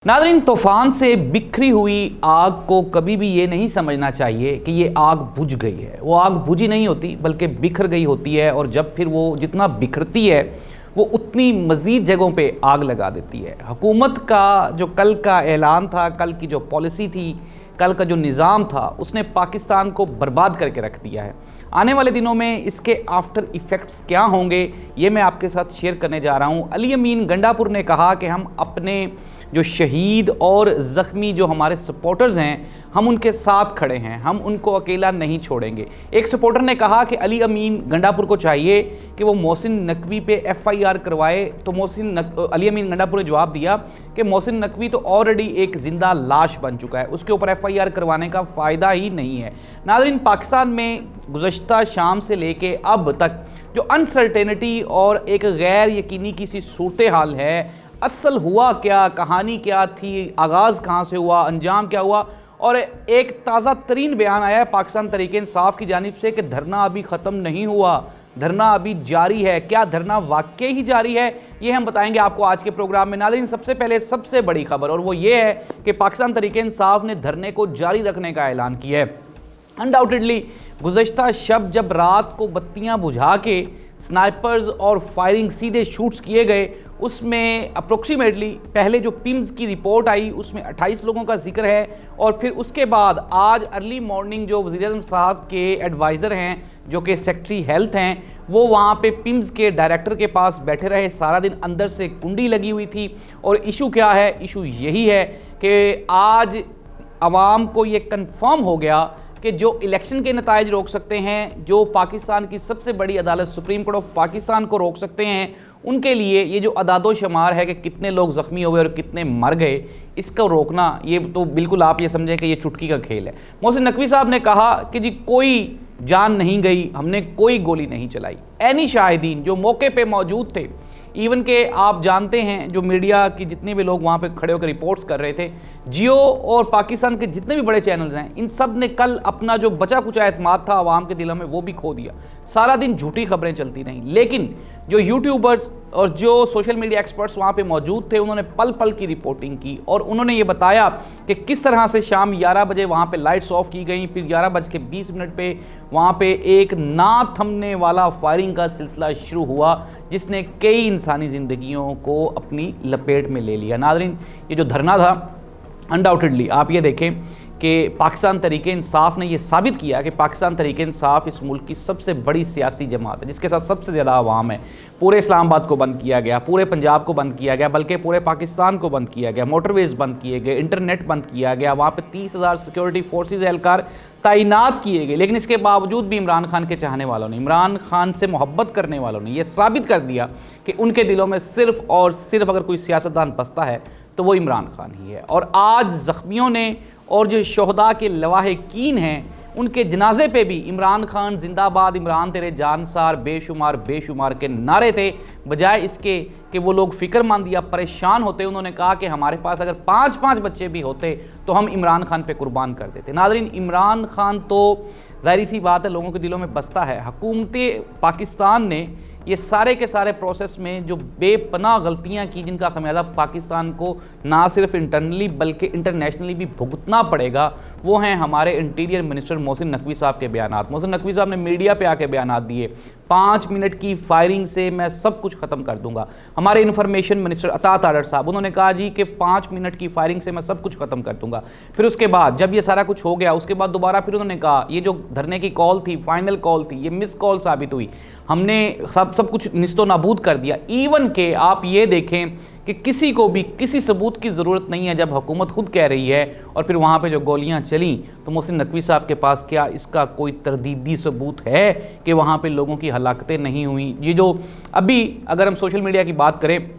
नाज़रीन, तूफान से बिखरी हुई आग को कभी भी ये नहीं समझना चाहिए कि ये आग बुझ गई है। वो आग बुझी नहीं होती बल्कि बिखर गई होती है, और जब फिर वो जितना बिखरती है वो उतनी मज़ीद जगहों पे आग लगा देती है। हुकूमत का जो कल का ऐलान था, कल की जो पॉलिसी थी, कल का जो निज़ाम था, उसने पाकिस्तान को बर्बाद करके रख दिया है। आने वाले दिनों में इसके आफ्टर इफ़ेक्ट्स क्या होंगे ये मैं आपके साथ शेयर करने जा रहा हूँ। अली अमीन गंडापुर ने कहा कि हम अपने जो शहीद और ज़ख्मी जो हमारे सपोर्टर्स हैं, हम उनके साथ खड़े हैं, हम उनको अकेला नहीं छोड़ेंगे। एक सपोर्टर ने कहा कि अली अमीन गंडापुर को चाहिए कि वो मोहसिन नकवी पे FIR करवाए, तो अली अमीन गंडापुर ने जवाब दिया कि मोहसिन नकवी तो ऑलरेडी एक ज़िंदा लाश बन चुका है, उसके ऊपर FIR करवाने का फ़ायदा ही नहीं है। नाज़रीन, पाकिस्तान में गुज़श्ता शाम से लेके अब तक जो अनसर्टेनिटी और एक गैर यकीनी की सी सूरत हाल है, असल हुआ क्या, कहानी क्या थी, आगाज़ कहाँ से हुआ, अंजाम क्या हुआ, और एक ताज़ा तरीन बयान आया है पाकिस्तान तहरीक इंसाफ की जानिब से कि धरना अभी ख़त्म नहीं हुआ, धरना अभी जारी है। क्या धरना वाकई ही जारी है, ये हम बताएंगे आपको आज के प्रोग्राम में। नाज़रीन, सबसे पहले सबसे बड़ी खबर, और वो ये है कि पाकिस्तान तहरीक इंसाफ ने धरने को जारी रखने का ऐलान किया है। अनडाउटेडली गुज़श्ता शब जब रात को बत्तियाँ बुझा के स्नाइपर्स और फायरिंग सीधे शूट्स किए गए, उसमें अप्रोक्सीमेटली पहले जो पिम्स की रिपोर्ट आई उसमें 28 लोगों का जिक्र है, और फिर उसके बाद आज अर्ली मॉर्निंग जो वज़ीर-ए-आज़म साहब के एडवाइज़र हैं, जो कि सेक्रेटरी हेल्थ हैं, वो वहाँ पे पिम्स के डायरेक्टर के पास बैठे रहे सारा दिन। अंदर से कुंडी लगी हुई थी, और इशू क्या है, इशू यही है कि आज आवाम को ये कन्फर्म हो गया कि जो इलेक्शन के नताइज रोक सकते हैं, जो पाकिस्तान की सबसे बड़ी अदालत सुप्रीम कोर्ट ऑफ पाकिस्तान को रोक सकते हैं, उनके लिए ये जो अदादो शुमार है कि कितने लोग ज़ख्मी हुए और कितने मर गए, इसको रोकना ये तो बिल्कुल आप ये समझें कि ये चुटकी का खेल है। मोहसिन नकवी साहब ने कहा कि जी कोई जान नहीं गई, हमने कोई गोली नहीं चलाई। ऐनी शाहिदीन जो मौके पे मौजूद थे, इवन के आप जानते हैं जो मीडिया की जितने भी लोग वहाँ पे खड़े होकर रिपोर्ट्स कर रहे थे, जियो और पाकिस्तान के जितने भी बड़े चैनल्स हैं, इन सब ने कल अपना जो बचा कुचा एतमाद था आवाम के दिलों में वो भी खो दिया। सारा दिन झूठी खबरें चलती रहीं, लेकिन जो यूट्यूबर्स और जो सोशल मीडिया एक्सपर्ट्स वहाँ पे मौजूद थे, उन्होंने पल पल की रिपोर्टिंग की, और उन्होंने ये बताया कि किस तरह से शाम 11 बजे वहाँ पे लाइट्स ऑफ की गई, फिर 11:20 पे वहाँ पे एक ना थमने वाला फायरिंग का सिलसिला शुरू हुआ, जिसने कई इंसानी ज़िंदगियों को अपनी लपेट में ले लिया। नाज़रीन, ये जो धरना था, अनडाउटेडली आप ये देखें कि पाकिस्तान तहरीक इंसाफ ने यह साबित किया कि पाकिस्तान तहरीक इंसाफ इस मुल्क की सबसे बड़ी सियासी जमात है, जिसके साथ सबसे ज़्यादा आवाम है। पूरे इस्लामाबाद को बंद किया गया, पूरे पंजाब को बंद किया गया, बल्कि पूरे पाकिस्तान को बंद किया गया, मोटरवेज़ बंद किए गए, इंटरनेट बंद किया गया, वहाँ पे 30,000 सिक्योरिटी फोर्सेज एहलकार तैनात किए गए। लेकिन इसके बावजूद भी इमरान खान के चाहने वालों ने, इमरान खान से मोहब्बत करने वालों ने यह साबित कर दिया कि उनके दिलों में सिर्फ़ और सिर्फ अगर कोई सियासतदान बसता है तो वो इमरान खान ही है। और आज ज़ख्मियों ने और जो शोहदा के लवाहिकीन हैं, उनके जनाजे पे भी इमरान खान जिंदाबाद, इमरान तेरे जानसार, बेशुमार बेशुमार के नारे थे, बजाय इसके कि वो लोग फ़िक्रमंद या परेशान होते। उन्होंने कहा कि हमारे पास अगर 5-5 बच्चे भी होते तो हम इमरान खान पे कुर्बान कर देते। नाज़रीन, इमरान खान तो ज़ाहिर सी बात है लोगों के दिलों में बसता है। हुकूमत पाकिस्तान ने ये सारे के सारे प्रोसेस में जो बेपनाह गलतियां की, जिनका खमियाजा पाकिस्तान को ना सिर्फ इंटरनली बल्कि इंटरनेशनली भी भुगतना पड़ेगा, वो हैं हमारे इंटीरियर मिनिस्टर मोहसिन नकवी साहब के बयानात। मोहसिन नकवी साहब ने मीडिया पे आके बयानात दिए, 5 मिनट की फायरिंग से मैं सब कुछ ख़त्म कर दूंगा। हमारे इन्फॉर्मेशन मिनिस्टर अता तारड़ साहब, उन्होंने कहा जी कि 5 मिनट की फायरिंग से मैं सब कुछ ख़त्म कर दूंगा। फिर उसके बाद जब ये सारा कुछ हो गया, उसके बाद दोबारा फिर उन्होंने कहा ये जो धरने की कॉल थी, फाइनल कॉल थी, ये मिस कॉल साबित हुई, हमने सब कुछ निस्तो नाबूद कर दिया। इवन के आप ये देखें कि किसी को भी किसी सबूत की ज़रूरत नहीं है, जब हुकूमत खुद कह रही है, और फिर वहाँ पे जो गोलियाँ चली तो मोहसिन नकवी साहब के पास क्या इसका कोई तरदीदी सबूत है कि वहाँ पे लोगों की हलाकतें नहीं हुई? ये जो अभी अगर हम सोशल मीडिया की बात करें,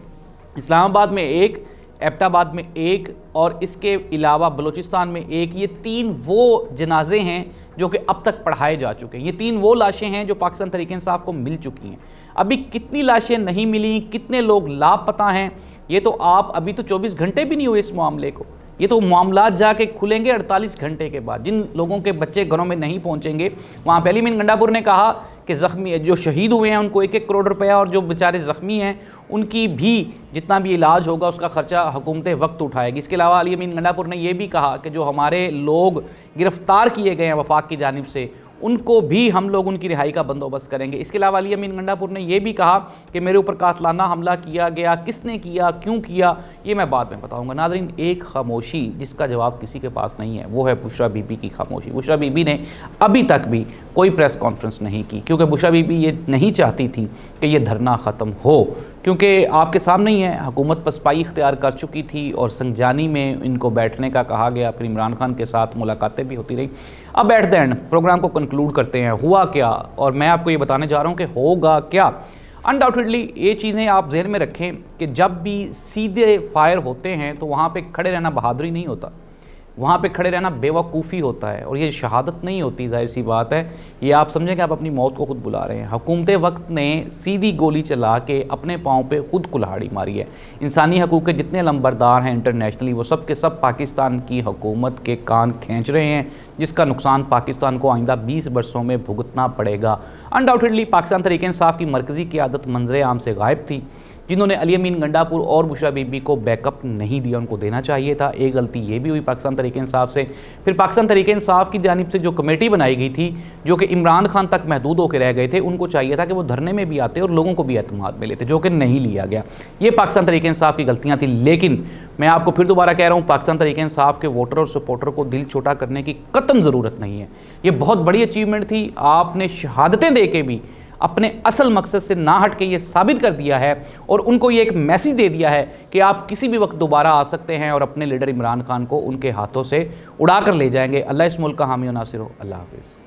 इस्लामाबाद में एक, एबटाबाद में एक, और इसके अलावा बलूचिस्तान में एक, ये 3 वो जनाजे हैं जो कि अब तक पढ़ाए जा चुके हैं। ये 3 वो लाशें हैं जो पाकिस्तान तहरीक इंसाफ को मिल चुकी हैं। अभी कितनी लाशें नहीं मिली, कितने लोग लापता हैं, ये तो आप अभी तो 24 घंटे भी नहीं हुए इस मामले को। ये तो मामलात जाके खुलेंगे 48 घंटे के बाद। जिन लोगों के बच्चे घरों में नहीं पहुंचेंगे, वहाँ पे अली अमीन गंडापुर ने कहा कि ज़ख्मी जो शहीद हुए हैं उनको 1-1 करोड़ रुपया, और जो बेचारे ज़ख्मी हैं ان کی بھی جتنا بھی علاج ہوگا اس کا خرچہ حکومت وقت اٹھائے گی۔ اس کے علاوہ علی امین گنڈا پور نے یہ بھی کہا کہ جو ہمارے لوگ گرفتار کیے گئے ہیں وفاق کی جانب سے ان کو بھی ہم لوگ ان کی رہائی کا بندوبست کریں گے۔ اس کے علاوہ علی امین گنڈا پور نے یہ بھی کہا کہ میرے اوپر قاتلانہ حملہ کیا گیا، کس نے کیا، کیوں کیا، یہ میں بعد میں بتاؤں گا۔ ناظرین، ایک خاموشی جس کا جواب کسی کے پاس نہیں ہے وہ ہے بشریٰ بی بی کی خاموشی۔ بشریٰ بی بی نے ابھی تک بھی کوئی پریس کانفرنس نہیں کی، کیونکہ بشریٰ بی بی یہ نہیں چاہتی تھی کہ یہ دھرنا ختم ہو، کیونکہ آپ کے سامنے ہی ہے حکومت پسپائی اختیار کر چکی تھی اور سنجانی میں ان کو بیٹھنے کا کہا گیا، پھر عمران خان کے ساتھ ملاقاتیں بھی ہوتی رہی۔ اب ایٹ دی اینڈ پروگرام کو کنکلوڈ کرتے ہیں، ہوا کیا، اور میں آپ کو یہ بتانے جا رہا ہوں کہ ہوگا کیا۔ انڈاؤٹڈلی یہ چیزیں آپ ذہن میں رکھیں کہ جب بھی سیدھے فائر ہوتے ہیں تو وہاں پہ کھڑے رہنا بہادری نہیں ہوتا، وہاں پہ کھڑے رہنا بے وقوفی ہوتا ہے، اور یہ شہادت نہیں ہوتی، ظاہر سی بات ہے۔ یہ آپ سمجھیں کہ آپ اپنی موت کو خود بلا رہے ہیں۔ حکومت وقت نے سیدھی گولی چلا کے اپنے پاؤں پہ خود کلہاڑی ماری ہے۔ انسانی حقوق کے جتنے لمبردار ہیں انٹرنیشنلی، وہ سب کے سب پاکستان کی حکومت کے کان کھینچ رہے ہیں، جس کا نقصان پاکستان کو آئندہ 20 برسوں میں بھگتنا پڑے گا۔ انڈاؤٹڈلی پاکستان تحریک انصاف کی مرکزی قیادت منظر عام سے غائب تھی، جنہوں نے علی امین گنڈا پور اور بشریٰ بی بی کو بیک اپ نہیں دیا، ان کو دینا چاہیے تھا۔ ایک غلطی یہ بھی ہوئی پاکستان تحریک انصاف سے۔ پھر پاکستان تحریک انصاف کی جانب سے جو کمیٹی بنائی گئی تھی، جو کہ عمران خان تک محدود ہو کے رہ گئے تھے، ان کو چاہیے تھا کہ وہ دھرنے میں بھی آتے اور لوگوں کو بھی اعتماد میں لیتے، جو کہ نہیں لیا گیا۔ یہ پاکستان تحریک انصاف کی غلطیاں تھیں، لیکن میں آپ کو پھر دوبارہ کہہ رہا ہوں، پاکستان تحریک انصاف کے ووٹر اور سپورٹر کو دل چھوٹا کرنے کی قطعاً ضرورت نہیں ہے۔ یہ بہت بڑی اچیومنٹ تھی، آپ نے شہادتیں دے کے بھی اپنے اصل مقصد سے نہ ہٹ کے یہ ثابت کر دیا ہے، اور ان کو یہ ایک میسیج دے دیا ہے کہ آپ کسی بھی وقت دوبارہ آ سکتے ہیں اور اپنے لیڈر عمران خان کو ان کے ہاتھوں سے اڑا کر لے جائیں گے۔ اللہ اس ملک کا حامی و ناصر ہو۔ اللہ حافظ۔